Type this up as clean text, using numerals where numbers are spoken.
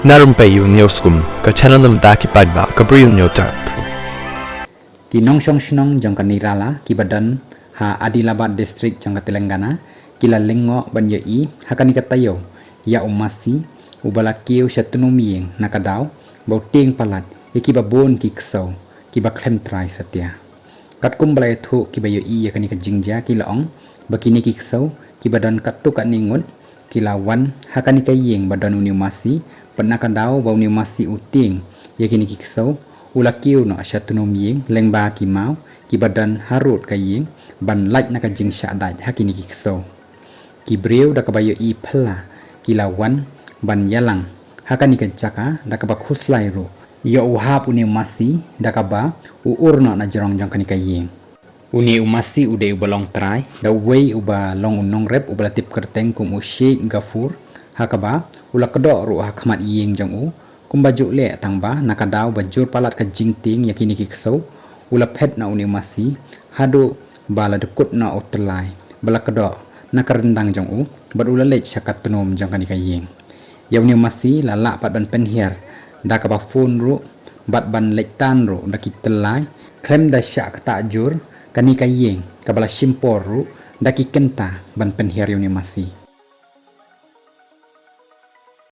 Na Rympei U tnum paidbah Bri U Hynñiewtrep. Kinong shnong jong kanirala kibadan ha Adilabad district jong Telangana kila lengo banyo I hakani katayo ya masi ubala kiew tnum ïing nakadaw bauting palat ikibabon ki ksew kiba klem try satya kat kumbalay thu kibayo I yakani ka jingja kilaong bakini ki ksew kibadan katuk ningut kilawan hakani ka ïing badan uni masi penakadaw bau ni masi uting yakini ki ksew ula kiew no tnum ïing lengba ki mau kibadan harut ka ïing ban laj naka jing shaduh hakini ki ksew ki Bri U da kabayo I phala kilawan ban yalang hakani ka jaka da kaba khuslai ro yo uhap uni masi da kaba urno na jarong jong kani ka ïing uni masi ude ubalong try da way uba long unong rep ubala tip kyrteng kum ushik gafur hakaba ula kedok ro hakmat ïing jong u kumbaju le tangba nakadaw bajur palat ka jingtieng yakini ki ksew ula phet na uni masi hadu bala dekut na utlai bala kedok nakarendang jong u bad ula lech hakat tnum jong kani ka ïing ya uni masi lala pat ban penher da ka ba phone ru bat ban lech tan ru da kitelai klem da syak ta jur kani ka ïing kabala shimpor ru da ki kenta ban penher uni masi